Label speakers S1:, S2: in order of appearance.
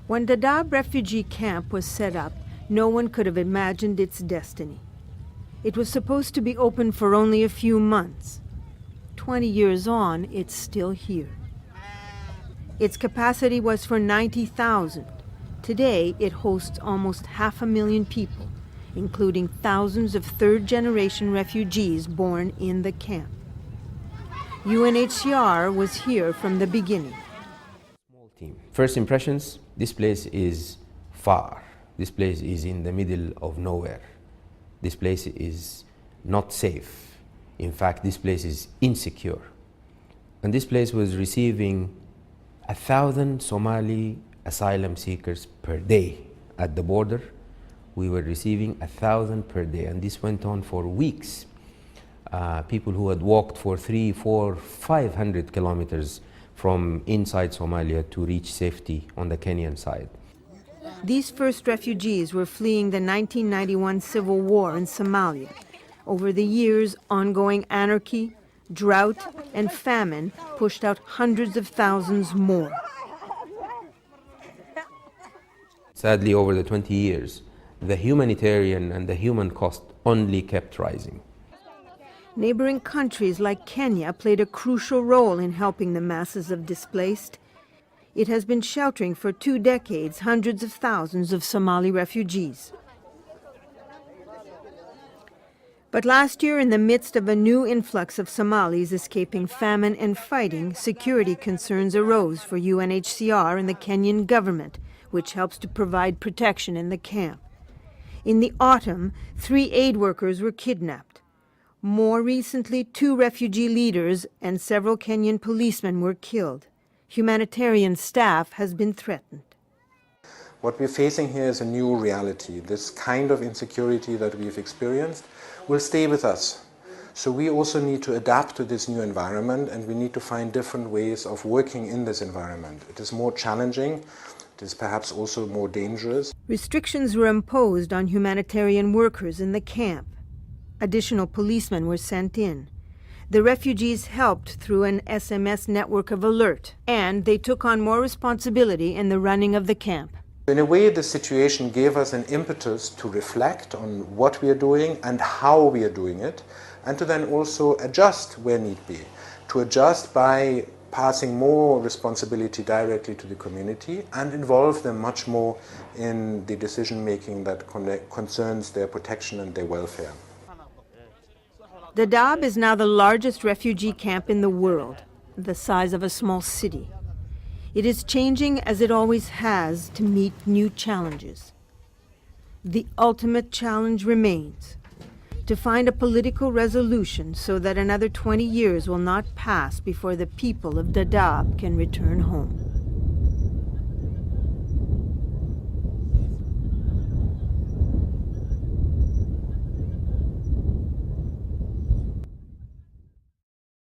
S1: When Dadaab refugee camp was set up, no one could have imagined its destiny. It was supposed to be open for only a few months. 20 years on, it's still here. Its capacity was for 90,000. Today, it hosts almost 500,000 people, including thousands of third-generation refugees born in the camp. UNHCR was here from the beginning.
S2: First impressions, this place is far. This place is in the middle of nowhere. This place is not safe. In fact, this place is insecure. And this place was receiving 1,000 Somali asylum seekers per day. At the border, we were receiving 1,000 per day, and this went on for weeks. People who had walked for 300, 400, 500 kilometers from inside Somalia to reach safety on the Kenyan side.
S1: These first refugees were fleeing the 1991 civil war in Somalia. Over the years, ongoing anarchy, drought, and famine pushed out hundreds of thousands more.
S2: Sadly, over the 20 years, the humanitarian and the human cost only kept rising.
S1: Neighboring countries like Kenya played a crucial role in helping the masses of displaced. It has been sheltering for 2 decades hundreds of thousands of Somali refugees. But last year, in the midst of a new influx of Somalis escaping famine and fighting, security concerns arose for UNHCR and the Kenyan government, which helps to provide protection in the camp. In the autumn, 3 aid workers were kidnapped. More recently, 2 refugee leaders and several Kenyan policemen were killed. Humanitarian staff has been threatened.
S3: What we're facing here is a new reality. This kind of insecurity that we've experienced will stay with us. So we also need to adapt to this new environment, and we need to find different ways of working in this environment. It is more challenging. It is perhaps also more dangerous.
S1: Restrictions were imposed on humanitarian workers in the camp. Additional policemen were sent in. The refugees helped through an SMS network of alert, and they took on more responsibility in the running of the camp.
S3: In a way, the situation gave us an impetus to reflect on what we are doing and how we are doing it, and to then also adjust where need be. To adjust by passing more responsibility directly to the community and involve them much more in the decision-making that concerns their protection and their welfare.
S1: Dadaab is now the largest refugee camp in the world, the size of a small city. It is changing as it always has to meet new challenges. The ultimate challenge remains to find a political resolution so that another 20 years will not pass before the people of Dadaab can return home.